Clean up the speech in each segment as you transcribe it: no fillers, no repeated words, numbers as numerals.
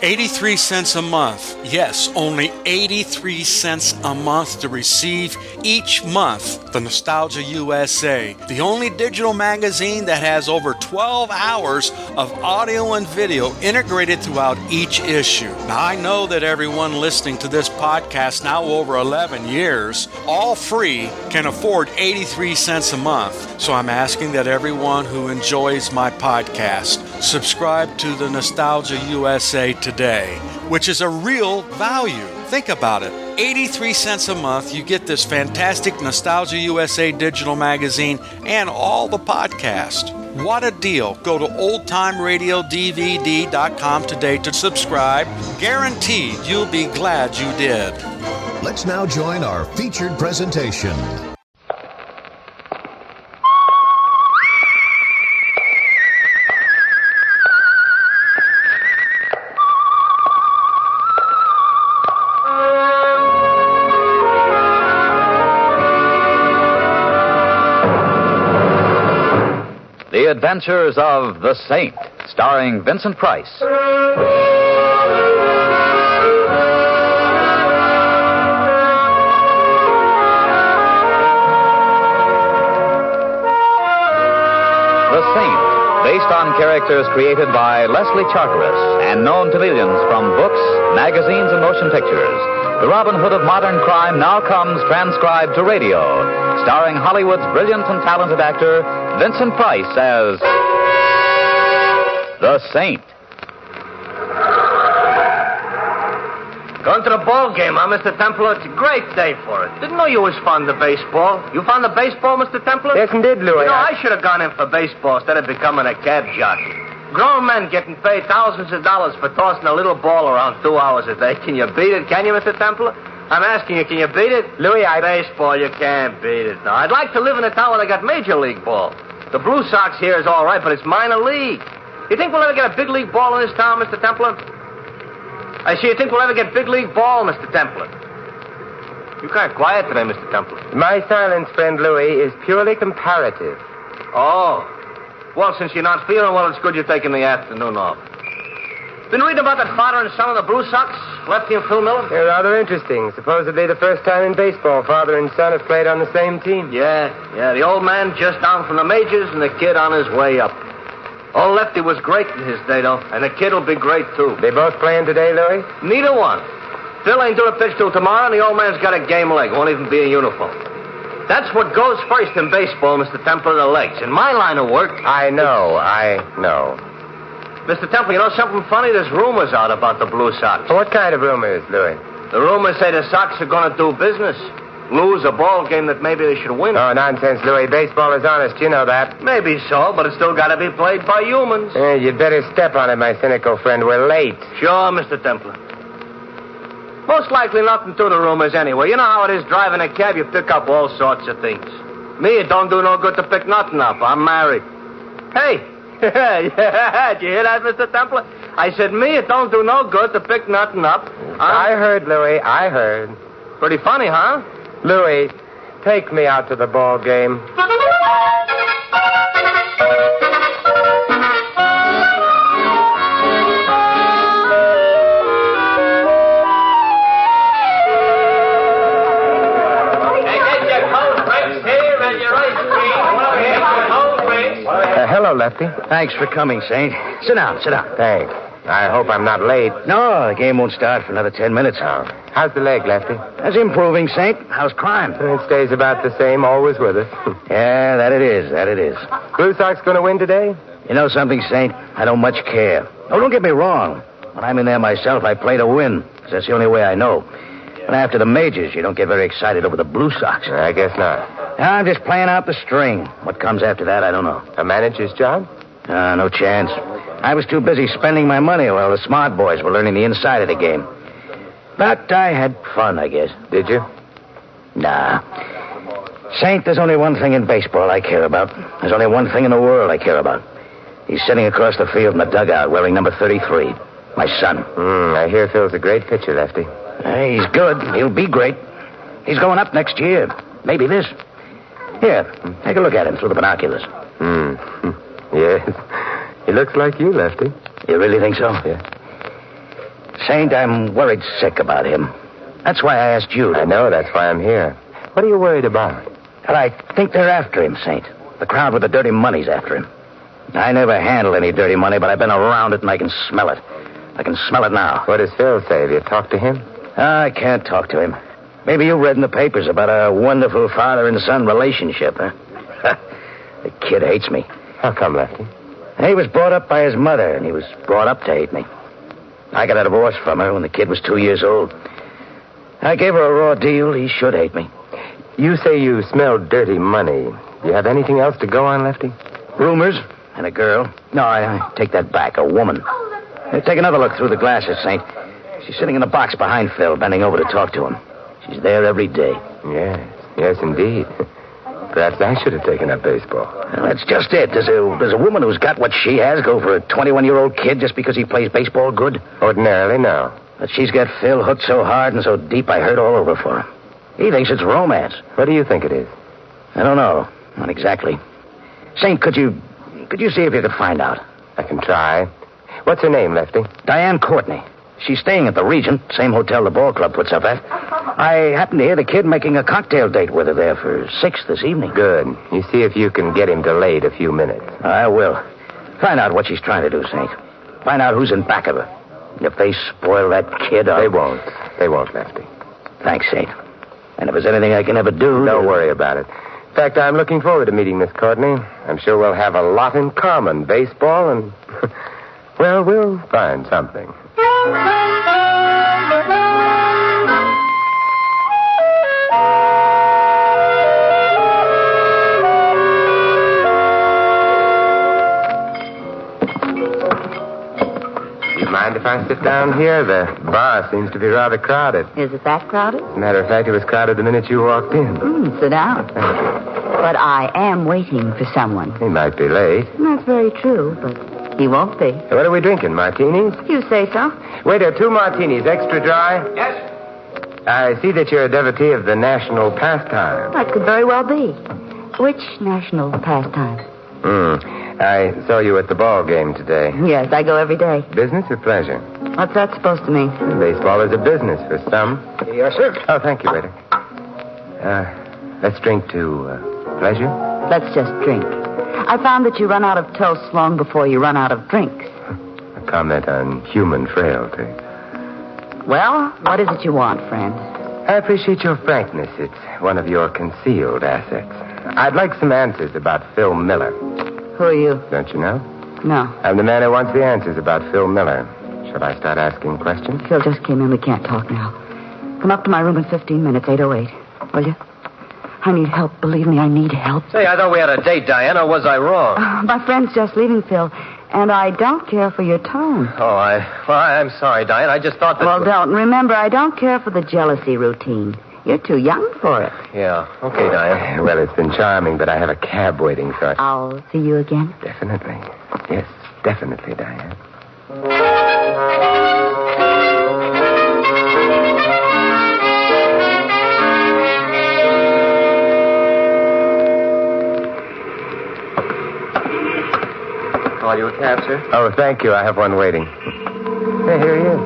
83 cents a month. Yes, only 83 cents a month to receive each month the Nostalgia USA, the only digital magazine that has over 12 hours of audio and video integrated throughout each issue. Now, I know that everyone listening to this podcast now over 11 years, all free, can afford 83 cents a month. So I'm asking that everyone who enjoys my podcast subscribe to the Nostalgia USA today, which is a real value. Think about it. 83 cents a month, you get this fantastic Nostalgia USA digital magazine and all the podcast. What a deal. Go to oldtimeradiodvd.com today to subscribe. Guaranteed you'll be glad you did. Let's now join our featured presentation. The Adventures of the Saint, starring Vincent Price. The Saint, based on characters created by Leslie Charteris and known to millions from books, magazines, and motion pictures. The Robin Hood of modern crime now comes transcribed to radio, starring Hollywood's brilliant and talented actor Vincent Price as the Saint. Going to the ball game, huh, Mr. Templar? It's a great day for it. Didn't know you was fond of baseball. You fond of baseball, Mr. Templar? Yes, indeed, Louis. You know, I should have gone in for baseball instead of becoming a cab jockey. Grown men getting paid thousands of dollars for tossing a little ball around 2 hours a day. Can you beat it? Can you, Mr. Templar? I'm asking you, can you beat it? Louis, Baseball, you can't beat it. No, I'd like to live in a town where they got Major League ball. The Blue Sox here is all right, but it's minor league. You think we'll ever get a big league ball in this town, Mr. Templar? I see, you think we'll ever get big league ball, Mr. Templar? You kind of quiet today, Mr. Templar. My silence, friend Louis, is purely comparative. Oh. Well, since you're not feeling well, it's good you're taking the afternoon off. Been reading about that father and son of the Blue Sox, Lefty and Phil Miller? They're rather interesting. Supposedly the first time in baseball father and son have played on the same team. Yeah. The old man just down from the majors and the kid on his way up. Old Lefty was great in his day, though, and the kid will be great, too. They both playing today, Louis? Neither one. Phil ain't due to pitch till tomorrow, and the old man's got a game leg. Won't even be in uniform. That's what goes first in baseball, Mr. Templar, the legs. In my line of work... I know. Mr. Templar, you know something funny? There's rumors out about the Blue Sox. What kind of rumors, Louis? The rumors say the Sox are going to do business. Lose a ball game that maybe they should win. Oh, nonsense, Louis. Baseball is honest. You know that. Maybe so, but it's still got to be played by humans. You'd better step on it, my cynical friend. We're late. Sure, Mr. Templar. Most likely nothing to the rumors anyway. You know how it is driving a cab. You pick up all sorts of things. Me, it don't do no good to pick nothing up. I'm married. Hey. Yeah, did you hear that, Mr. Templar? I said, me, it don't do no good to pick nothing up. I heard, Louis. I heard. Pretty funny, huh? Louis, take me out to the ball game. Hello, Lefty. Thanks for coming, Saint. Sit down. Thanks. I hope I'm not late. No, the game won't start for another 10 minutes. Oh. How's the leg, Lefty? That's improving, Saint. How's crime? It stays about the same, always with us. Yeah, that it is. Blue Sox going to win today? You know something, Saint? I don't much care. Oh, don't get me wrong. When I'm in there myself, I play to win. 'Cause that's the only way I know. But after the majors, you don't get very excited over the Blue Sox. I guess not. I'm just playing out the string. What comes after that, I don't know. A manager's job? No chance. I was too busy spending my money while the smart boys were learning the inside of the game. But I had fun, I guess. Did you? Nah. Saint, there's only one thing in baseball I care about. There's only one thing in the world I care about. He's sitting across the field in the dugout wearing number 33. My son. I hear Phil's a great pitcher, Lefty. He's good. He'll be great. He's going up next year. Maybe this. Here, take a look at him through the binoculars. Yes. He looks like you, Lefty. You really think so? Yeah. Saint, I'm worried sick about him. That's why I asked you. I know, that's why I'm here. What are you worried about? Well, I think they're after him, Saint. The crowd with the dirty money's after him. I never handled any dirty money, but I've been around it and I can smell it. I can smell it now. What does Phil say? Have you talked to him? I can't talk to him. Maybe you read in the papers about a wonderful father and son relationship, huh? The kid hates me. How come, Lefty? He was brought up by his mother, and he was brought up to hate me. I got a divorce from her when the kid was 2 years old. I gave her a raw deal. He should hate me. You say you smelled dirty money. You have anything else to go on, Lefty? Rumors and a girl. No, I take that back. A woman. Take another look through the glasses, Saint. She's sitting in the box behind Phil, bending over to talk to him. She's there every day. Yes, indeed. Perhaps I should have taken up baseball. Well, that's just it. Does a woman who's got what she has go for a 21-year-old kid just because he plays baseball good? Ordinarily, no. But she's got Phil hooked so hard and so deep I hurt all over for him. He thinks it's romance. What do you think it is? I don't know. Not exactly. Saint, could you see if you could find out? I can try. What's her name, Lefty? Diane Courtney. She's staying at the Regent, same hotel the ball club puts up at. I happened to hear the kid making a cocktail date with her there for 6 this evening. Good. You see if you can get him delayed a few minutes. I will. Find out what she's trying to do, Saint. Find out who's in back of her. If they spoil that kid, They won't. They won't, Lefty. Thanks, Saint. And if there's anything I can ever do... Don't worry about it. In fact, I'm looking forward to meeting Miss Courtney. I'm sure we'll have a lot in common. Baseball and... well, we'll find something. Mind if I sit down here? The bar seems to be rather crowded. Is it that crowded? As a matter of fact, it was crowded the minute you walked in. Sit down. Thank you. But I am waiting for someone. He might be late. That's very true, but he won't be. What are we drinking, martinis? You say so. Waiter, 2 martinis, extra dry. Yes? I see that you're a devotee of the national pastime. That could very well be. Which national pastime? I saw you at the ball game today. Yes, I go every day. Business or pleasure? What's that supposed to mean? Baseball is a business for some. Yes, sir. Oh, thank you, waiter. Let's drink to pleasure. Let's just drink. I found that you run out of toasts long before you run out of drinks. A comment on human frailty. Well, what is it you want, friend? I appreciate your frankness. It's one of your concealed assets. I'd like some answers about Phil Miller. Who are you? Don't you know? No. I'm the man who wants the answers about Phil Miller. Shall I start asking questions? Phil just came in. We can't talk now. Come up to my room in 15 minutes, 8:08. Will you? I need help. Believe me, I need help. Say, I thought we had a date, Diane, or was I wrong? My friend's just leaving, Phil, and I don't care for your tone. Oh, I'm sorry, Diane. I just thought that... Well, don't. Remember, I don't care for the jealousy routine. You're too young for it. Yeah. Okay, Diane. Well, it's been charming, but I have a cab waiting, so... I'll see you again. Definitely. Yes, definitely, Diane. Call you a cab, sir? Oh, thank you. I have one waiting. Hey, here he is.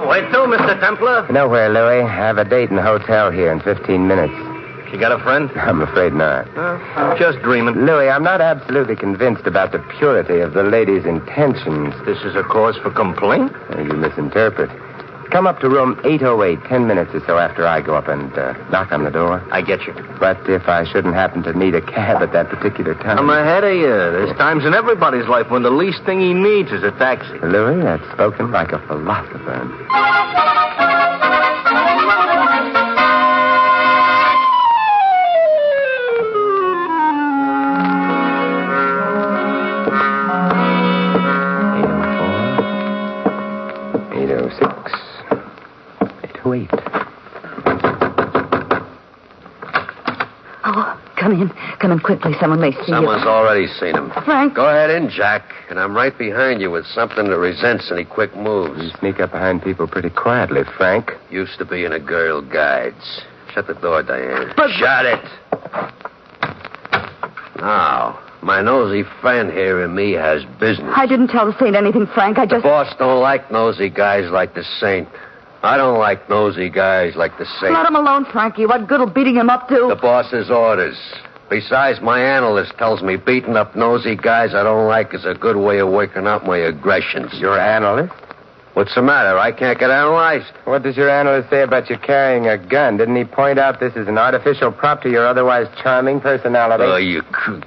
Where to, Mr. Templar? Nowhere, Louis. I have a date in the hotel here in 15 minutes. You got a friend? I'm afraid not. I'm just dreaming. Louis, I'm not absolutely convinced about the purity of the lady's intentions. This is a cause for complaint? You misinterpret. Come up to room 808, 10 minutes or so after I go up and knock on the door. I get you. But if I shouldn't happen to need a cab at that particular time... I'm ahead of you. There's times in everybody's life when the least thing he needs is a taxi. Louis, that's spoken like a philosopher. Wait. Oh, come in. Come in quickly. Someone may see Someone's already seen him. you. Frank. Go ahead in, Jack, and I'm right behind you with something that resents any quick moves. You sneak up behind people pretty quietly, Frank. Used to be in a Girl Guides. Shut the door, Diane. But- Shut it. Now, My nosy friend here and me has business. I didn't tell the Saint anything, Frank. I The just... boss don't like nosy guys like the Saint. I don't like nosy guys like the Saint. Let him alone, Frankie. What good'll beating him up do? The boss's orders. Besides, my analyst tells me beating up nosy guys I don't like is a good way of working out my aggressions. Your analyst? What's the matter? I can't get analyzed. What does your analyst say about you carrying a gun? Didn't he point out this is an artificial prop to your otherwise charming personality? Oh, you could.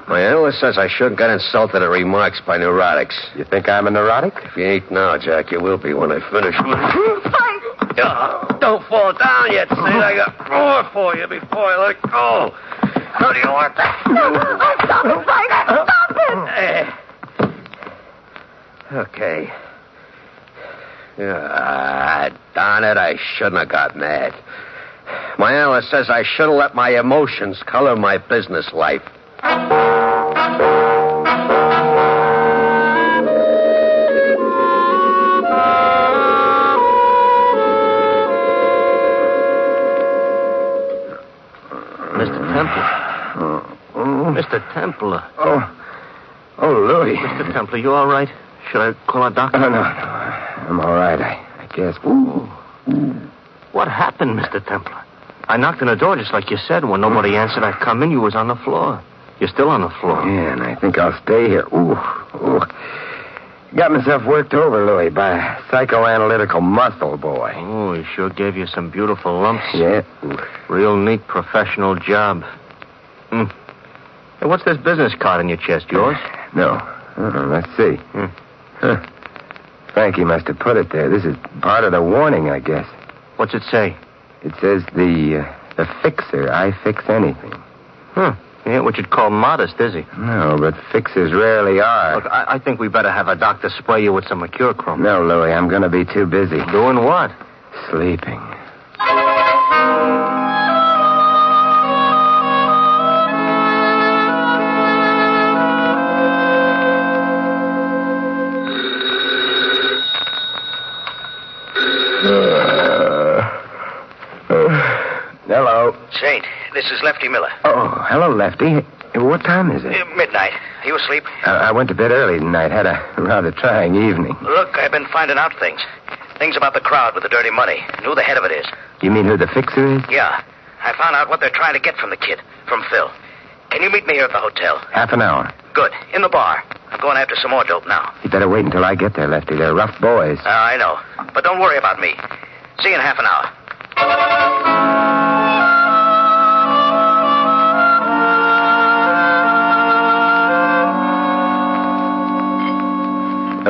My analyst says I shouldn't get insulted at remarks by neurotics. You think I'm a neurotic? If you ain't now, Jack, you will be when I finish. Frank! Don't fall down yet, Sid. I got more for you before I let go. How do you want that? Stop it, Frank! Stop it! Okay. Darn it, I shouldn't have got mad. My analyst says I should have let my emotions color my business life. Mr. Templar. Mr. Templar. Oh, Louis. Mr. Templar, you all right? Should I call a doctor? No. I'm all right, I guess. What happened, Mr. Templar? I knocked on the door just like you said. When nobody answered, I come in. You was on the floor. You're still on the floor. Yeah, and I think I'll stay here. Got myself worked over, Louis, by a psychoanalytical muscle boy. Oh, he sure gave you some beautiful lumps. Yeah. Real neat professional job. Hey, what's this business card in your chest? Yours? No. Let's see. Huh. Frankie must have put it there. This is part of the warning, I guess. What's it say? It says the fixer. I fix anything. He ain't what you'd call modest, is he? No, but fixers rarely are. Look, I think we better have a doctor spray you with some mercurochrome. No, Louis, I'm going to be too busy. Doing what? Sleeping. Hello. Saint, this is Lefty Miller. Oh, hello, Lefty. What time is it? Midnight. You asleep? I went to bed early tonight. Had a rather trying evening. Look, I've been finding out things. Things about the crowd with the dirty money. And who the head of it is. You mean who the fixer is? Yeah. I found out what they're trying to get from the kid, from Phil. Can you meet me here at the hotel? Half an hour. Good. In the bar. I'm going after some more dope now. You better wait until I get there, Lefty. They're rough boys. I know. But don't worry about me. See you in half an hour.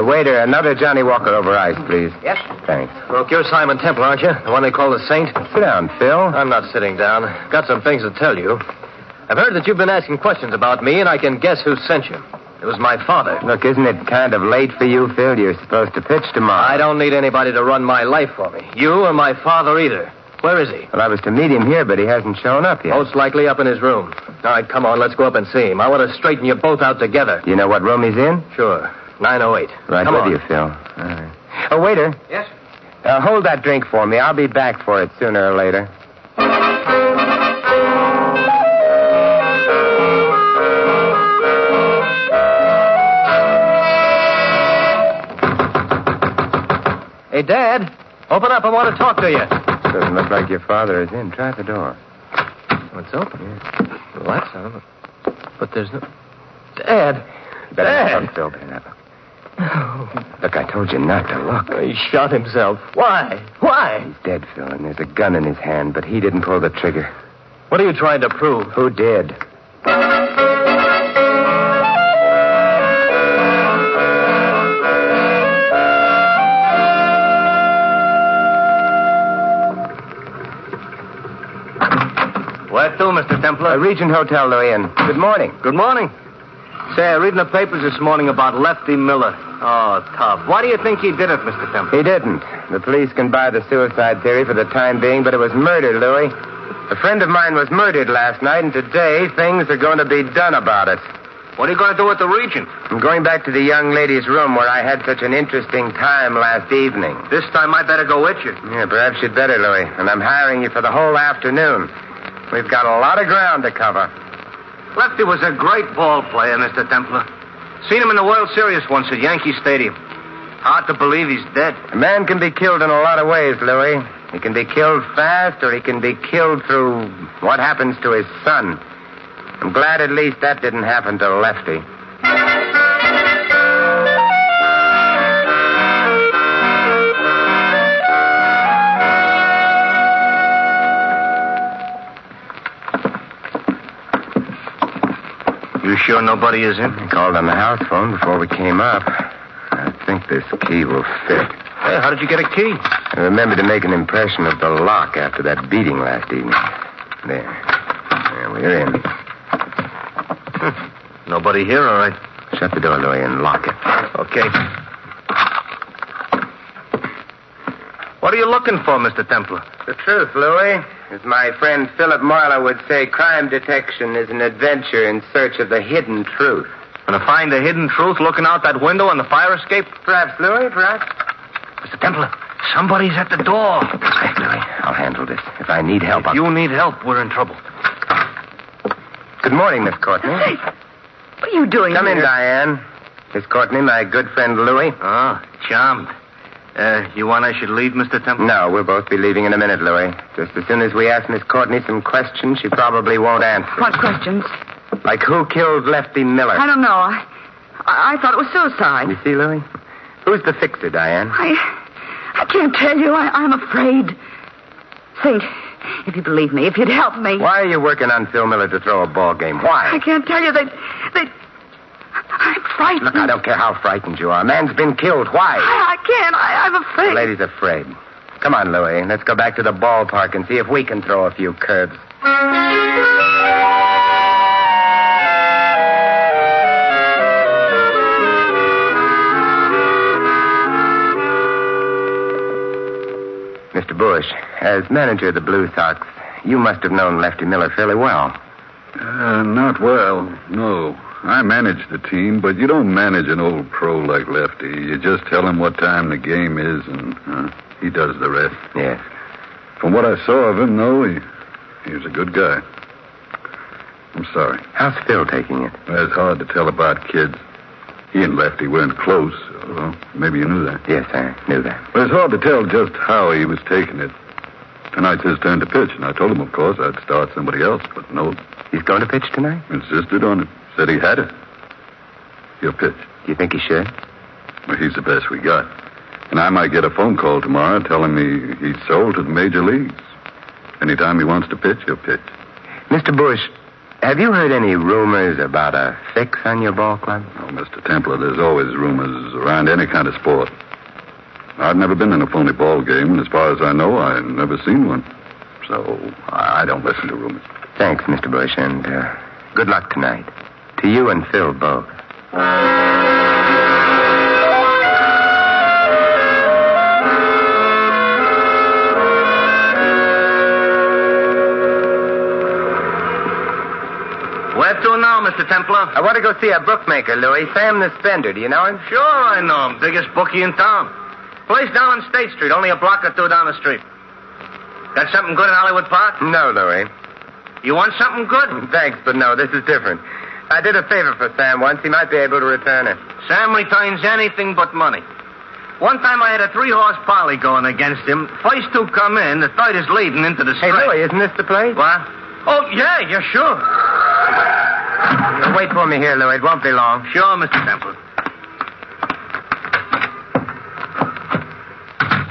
Waiter, another Johnny Walker over ice, please. Yes? Thanks. Look, you're Simon Temple, aren't you? The one they call the Saint? Sit down, Phil. I'm not sitting down. Got some things to tell you. I've heard that you've been asking questions about me, and I can guess who sent you. It was my father. Look, isn't it kind of late for you, Phil? You're supposed to pitch tomorrow. I don't need anybody to run my life for me. You or my father either. Where is he? Well, I was to meet him here, but he hasn't shown up yet. Most likely up in his room. All right, come on, let's go up and see him. I want to straighten you both out together. Do you know what room he's in? Sure. 908. Right come with on. you, Phil. All right. Oh, waiter. Yes? Hold that drink for me. I'll be back for it sooner or later. Hey, Dad, open up. I want to talk to you. Doesn't look like your father is in. Try the door. It's open. Yeah. The lights on, but there's no... Dad! You better Dad! not look, Phil. Better not look. Look, I told you not to look. He shot himself. Why? Why? He's dead, Phil, and there's a gun in his hand, but he didn't pull the trigger. What are you trying to prove? Who did? Where to, Mr. Templar? Regent Hotel, Louis, and good morning. Good morning. Say, I read in the papers this morning about Lefty Miller. Oh, tough. Why do you think he did it, Mr. Templar? He didn't. The police can buy the suicide theory for the time being, but it was murder, Louis. A friend of mine was murdered last night, and today things are going to be done about it. What are you going to do with the Regent? I'm going back to the young lady's room where I had such an interesting time last evening. This time I better go with you. Yeah, perhaps you'd better, Louis. And I'm hiring you for the whole afternoon. We've got a lot of ground to cover. Lefty was a great ball player, Mr. Templar. Seen him in the World Series once at Yankee Stadium. Hard to believe he's dead. A man can be killed in a lot of ways, Louis. He can be killed fast, or he can be killed through what happens to his son. I'm glad at least that didn't happen to Lefty. You sure nobody is in? I called on the house phone before we came up. I think this key will fit. Hey, how did you get a key? I remember to make an impression of the lock after that beating last evening. There, we're in. Nobody here, all right. Shut the door, Louis, and lock it. Okay. What are you looking for, Mr. Templar? The truth, Louis. As my friend Philip Marlowe would say, crime detection is an adventure in search of the hidden truth. Gonna find the hidden truth looking out that window on the fire escape? Perhaps, Louis, perhaps. Mr. Templar, somebody's at the door. Hey, Louis, I'll handle this. If I need help, If you need help, we're in trouble. Good morning, Miss Courtney. Hey, what are you doing Come in, here? Diane. Miss Courtney, my good friend Louis. Oh, charmed. You want I should leave, Mr. Templar? No, we'll both be leaving in a minute, Louis. Just as soon as we ask Miss Courtney some questions, she probably won't answer. What questions? Like who killed Lefty Miller? I don't know. I thought it was suicide. You see, Louis? Who's the fixer, Diane? I can't tell you. I'm afraid. Saint, if you believe me, if you'd help me. Why are you working on Phil Miller to throw a ball game? Why? I can't tell you. I'm frightened. Look, I don't care how frightened you are. A man's been killed. Why? I can't. I'm afraid. The lady's afraid. Come on, Louis. Let's go back to the ballpark and see if we can throw a few curves. Mr. Bush, as manager of the Blue Sox, you must have known Lefty Miller fairly well. Not well, no. I manage the team, but you don't manage an old pro like Lefty. You just tell him what time the game is, and he does the rest. Yes. From what I saw of him, though, he was a good guy. I'm sorry. How's Phil taking it? Well, it's hard to tell about kids. He and Lefty weren't close. Well, maybe you knew that. Yes, I knew that. But it's hard to tell just how he was taking it. Tonight's his turn to pitch, and I told him, of course, I'd start somebody else, but no. He's going to pitch tonight? Insisted on it. Said he had it. He'll pitch. Do you think he should? Well, he's the best we got. And I might get a phone call tomorrow telling me he's sold to the major leagues. Anytime he wants to pitch, he'll pitch. Mr. Bush, have you heard any rumors about a fix on your ball club? Oh, Mr. Templar, there's always rumors around any kind of sport. I've never been in a phony ball game, and as far as I know, I've never seen one. So I don't listen to rumors. Thanks, Mr. Bush, and good luck tonight. To you and Phil both. Where to now, Mr. Templar? I want to go see a bookmaker, Louis. Sam the Spender. Do you know him? Sure, I know him. Biggest bookie in town. Place down on State Street, only a block or two down the street. Got something good in Hollywood Park? No, Louis. You want something good? Thanks, but no, this is different. I did a favor for Sam once. He might be able to return it. Sam returns anything but money. One time I had a 3-horse poly going against him. First two come in, the third is leading into the Hey, straight. Louis, isn't this the place? What? Oh, yeah, sure. Wait for me here, Louis. It won't be long. Sure, Mr. Templar.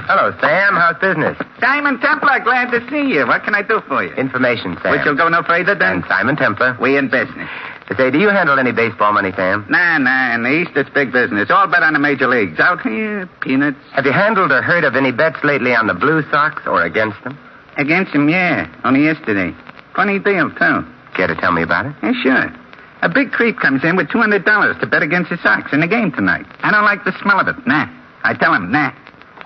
Hello, Sam. How's business? Simon Templar, glad to see you. What can I do for you? Information, Sam. We shall go no further then. And Simon Templar. We in business. Say, do you handle any baseball money, Sam? Nah. In the East, it's big business. All bet on the major leagues. Out here, peanuts. Have you handled or heard of any bets lately on the Blue Sox or against them? Against them, yeah. Only yesterday. Funny deal, too. Care to tell me about it? Yeah, sure. A big creep comes in with $200 to bet against the Sox in the game tonight. I don't like the smell of it. Nah. I tell him, nah.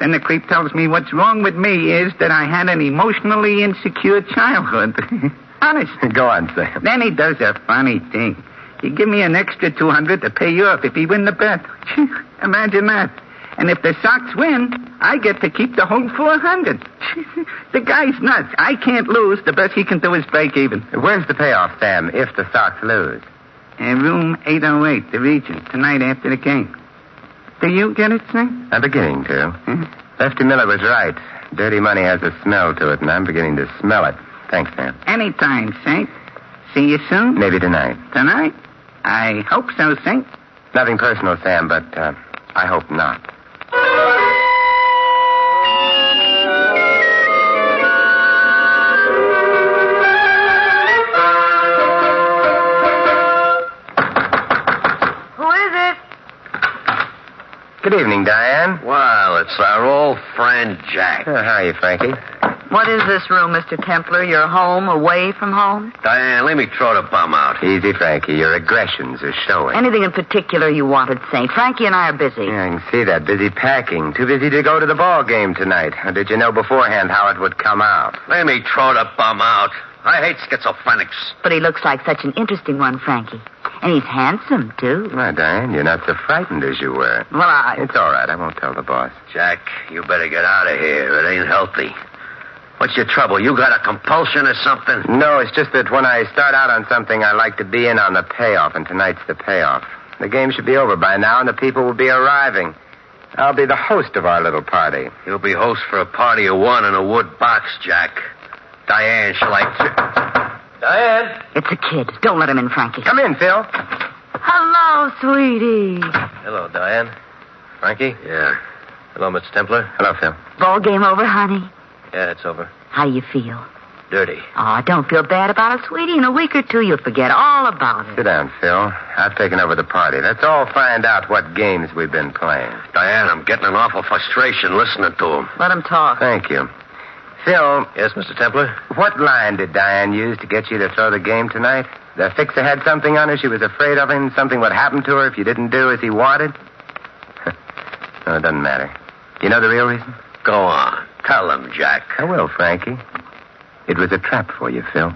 Then the creep tells me what's wrong with me is that I had an emotionally insecure childhood. Honest. Go on, Sam. Then he does a funny thing. He give me an extra $200 to pay you off if he win the bet. Imagine that. And if the Sox win, I get to keep the whole 400. The guy's nuts. I can't lose. The best he can do is break even. Where's the payoff, Sam, if the Sox lose? Room 808, the Regent, tonight after the game. Do you get it, Saint? I'm beginning to. Lefty Miller was right. Dirty money has a smell to it, and I'm beginning to smell it. Thanks, Sam. Anytime, Saint. See you soon? Maybe tonight. Tonight? I hope so, Saint. Nothing personal, Sam, but I hope not. Who is it? Good evening, Diane. Well, it's our old friend Jack. How are you, Frankie? What is this room, Mr. Templar? You're home, away from home? Diane, let me throw the bum out. Easy, Frankie. Your aggressions are showing. Anything in particular you wanted, Saint? Frankie and I are busy. Yeah, I can see that. Busy packing. Too busy to go to the ball game tonight. Or did you know beforehand how it would come out? Let me throw the bum out. I hate schizophrenics. But he looks like such an interesting one, Frankie. And he's handsome, too. Why, Diane, you're not so frightened as you were. Well, It's all right. I won't tell the boss. Jack, you better get out of here. It ain't healthy. What's your trouble? You got a compulsion or something? No, it's just that when I start out on something, I like to be in on the payoff, and tonight's the payoff. The game should be over by now, and the people will be arriving. I'll be the host of our little party. You'll be host for a party of one in a wood box, Jack. Diane, shall I... Diane? it's a kid. Don't let him in, Frankie. Come in, Phil. Hello, sweetie. Hello, Diane. Frankie? Yeah. Hello, Mr. Templar. Hello, Phil. Ball game over, honey? Yeah, it's over. How you feel? Dirty. Oh, don't feel bad about it, sweetie. In a week or two, you'll forget all about it. Sit down, Phil. I've taken over the party. Let's all find out what games we've been playing. Diane, I'm getting an awful frustration listening to him. Let him talk. Thank you. Phil, Yes, Mr. Templar? what line did Diane use to get you to throw the game tonight? The fixer had something on her she was afraid of him? Something would happen to her if you didn't do as he wanted? No, it doesn't matter. Do you know the real reason? Go on. Tell him, Jack. I will, Frankie. It was a trap for you, Phil.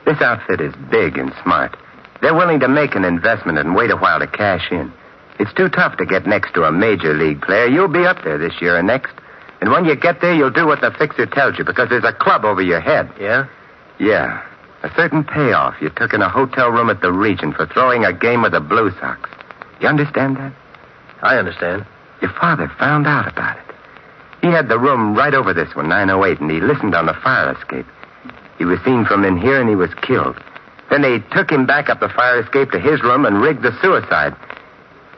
This outfit is big and smart. They're willing to make an investment and wait a while to cash in. It's too tough to get next to a major league player. You'll be up there this year and next. And when you get there, you'll do what the fixer tells you because there's a club over your head. Yeah? Yeah. A certain payoff you took in a hotel room at the Regent for throwing a game with the Blue Sox. You understand that? I understand. Your father found out about it. He had the room right over this one, 908, and he listened on the fire escape. He was seen from in here, and he was killed. Then they took him back up the fire escape to his room and rigged the suicide.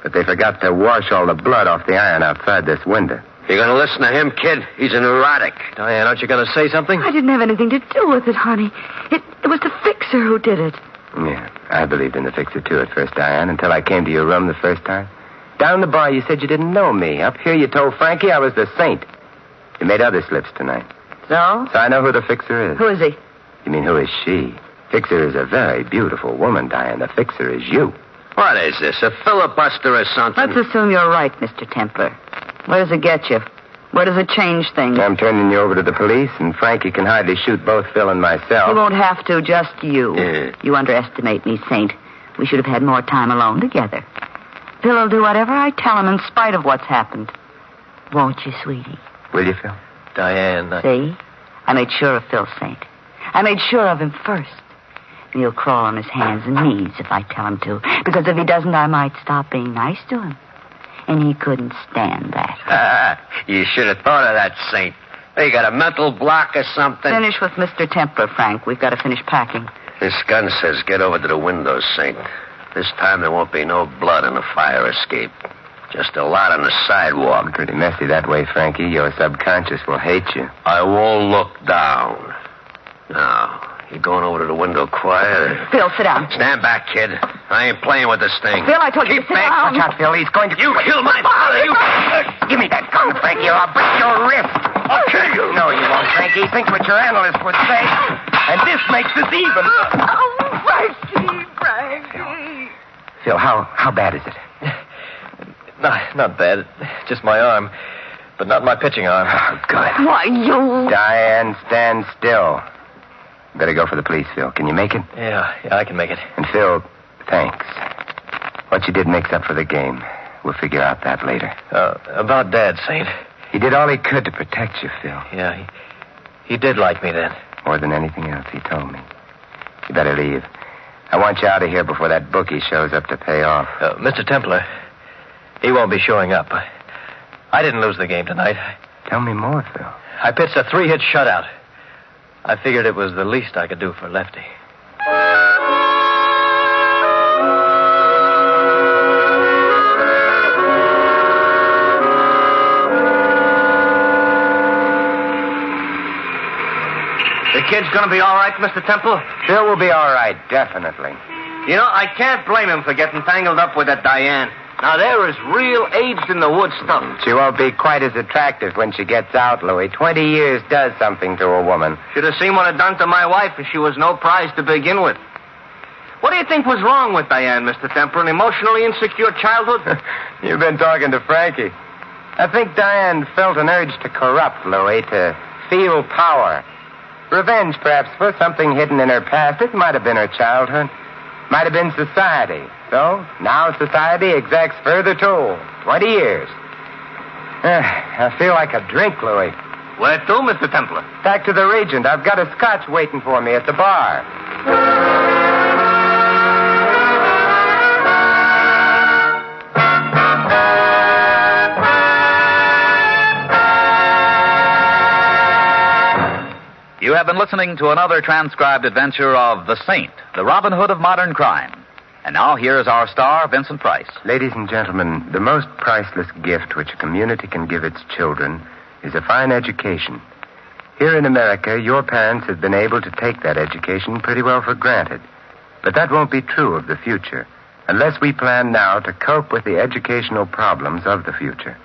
But they forgot to wash all the blood off the iron outside this window. You gonna listen to him, kid? He's a neurotic. Diane, aren't you going to say something? I didn't have anything to do with it, honey. It was the fixer who did it. Yeah, I believed in the fixer, too, at first, Diane, until I came to your room the first time. Down the bar, you said you didn't know me. Up here, you told Frankie I was the saint. You made other slips tonight. So? So I know who the fixer is. Who is he? You mean, who is she? Fixer is a very beautiful woman, Diane. The fixer is you. What is this, a filibuster or something? Let's assume you're right, Mr. Templar. Where does it get you? Where does it change things? I'm turning you over to the police, and Frankie can hardly shoot both Phil and myself. You won't have to, just you. Yeah. You underestimate me, Saint. We should have had more time alone together. Phil will do whatever I tell him in spite of what's happened. Won't you, sweetie? Will you, Phil? Diane, See? I made sure of Phil, Saint. I made sure of him first. And he'll crawl on his hands and knees if I tell him to. Because if he doesn't, I might stop being nice to him. And he couldn't stand that. You should have thought of that, Saint. They got a mental block or something. Finish with Mr. Templar, Frank. We've got to finish packing. This gun says get over to the window, Saint. This time there won't be no blood in the fire escape. Just a lot on the sidewalk. Pretty messy that way, Frankie. Your subconscious will hate you. I won't look down. Now, you going over to the window quiet? Phil, sit down. Stand back, kid. I ain't playing with this thing. Phil, I told you to sit down. Watch out, Phil. He's going to... You killed my father. You... Give me that gun, Frankie, or I'll break your wrist. I'll kill you. No, you won't, Frankie. Think what your analyst would say. And this makes us even. Frankie. Phil, how bad is it? Not bad. Just my arm. But not my pitching arm. Oh, good. Why, you... Diane, stand still. Better go for the police, Phil. Can you make it? Yeah, I can make it. And Phil, thanks. What you did makes up for the game. We'll figure out that later. About Dad, Saint. He did all he could to protect you, Phil. Yeah, he did like me then. More than anything else, he told me. You better leave. I want you out of here before that bookie shows up to pay off. Mr. Templar, he won't be showing up. I didn't lose the game tonight. Tell me more, Phil. I pitched a 3-hit shutout. I figured it was the least I could do for Lefty. The kid's gonna be all right, Mr. Temple? Phil will be all right, definitely. You know, I can't blame him for getting tangled up with that Diane. Now, there is real aged-in-the-wood stuff. She won't be quite as attractive when she gets out, Louis. 20 years does something to a woman. Should have seen what it done to my wife if she was no prize to begin with. What do you think was wrong with Diane, Mr. Temple? An emotionally insecure childhood? You've been talking to Frankie. I think Diane felt an urge to corrupt, Louis, to feel power. Revenge, perhaps, for something hidden in her past. It might have been her childhood. Might have been society. So, now society exacts further toll. 20 years. I feel like a drink, Louis. Where to, Mr. Templar? Back to the Regent. I've got a scotch waiting for me at the bar. You have been listening to another transcribed adventure of The Saint, the Robin Hood of modern crime. And now here is our star, Vincent Price. Ladies and gentlemen, the most priceless gift which a community can give its children is a fine education. Here in America, your parents have been able to take that education pretty well for granted. But that won't be true of the future, unless we plan now to cope with the educational problems of the future.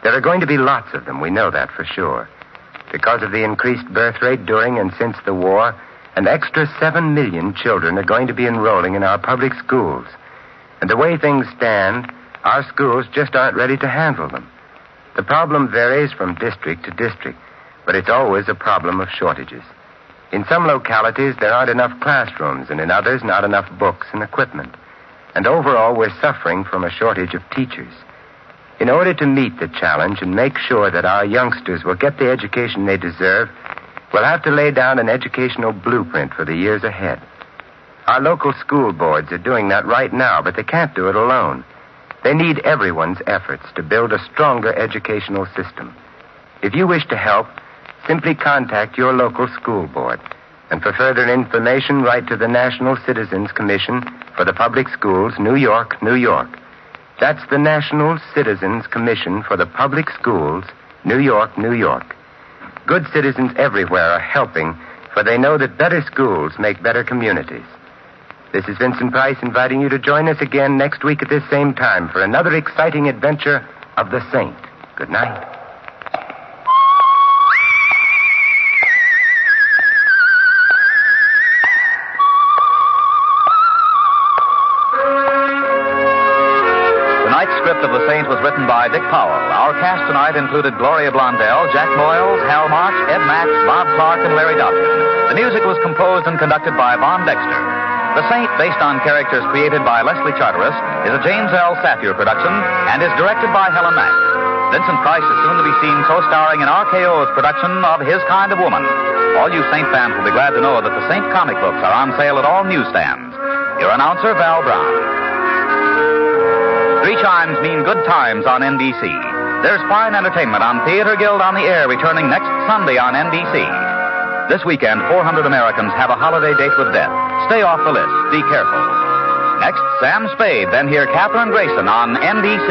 There are going to be lots of them, we know that for sure. Because of the increased birth rate during and since the war, an extra 7 million children are going to be enrolling in our public schools. And the way things stand, our schools just aren't ready to handle them. The problem varies from district to district, but it's always a problem of shortages. In some localities, there aren't enough classrooms, and in others, not enough books and equipment. And overall, we're suffering from a shortage of teachers. In order to meet the challenge and make sure that our youngsters will get the education they deserve, we'll have to lay down an educational blueprint for the years ahead. Our local school boards are doing that right now, but they can't do it alone. They need everyone's efforts to build a stronger educational system. If you wish to help, simply contact your local school board. And for further information, write to the National Citizens Commission for the Public Schools, New York, New York. That's the National Citizens Commission for the Public Schools, New York, New York. Good citizens everywhere are helping, for they know that better schools make better communities. This is Vincent Price inviting you to join us again next week at this same time for another exciting adventure of the Saint. Good night. Script of The Saint was written by Dick Powell. Our cast tonight included Gloria Blondell, Jack Moyles, Hal March, Ed Max, Bob Clark, and Larry Dobkin. The music was composed and conducted by Von Dexter. The Saint, based on characters created by Leslie Charteris, is a James L. Safier production and is directed by Helen Mack. Vincent Price is soon to be seen co-starring in RKO's production of His Kind of Woman. All you Saint fans will be glad to know that the Saint comic books are on sale at all newsstands. Your announcer, Val Brown. 3 chimes mean good times on NBC. There's fine entertainment on Theater Guild on the Air returning next Sunday on NBC. This weekend, 400 Americans have a holiday date with death. Stay off the list. Be careful. Next, Sam Spade, then hear Katherine Grayson on NBC.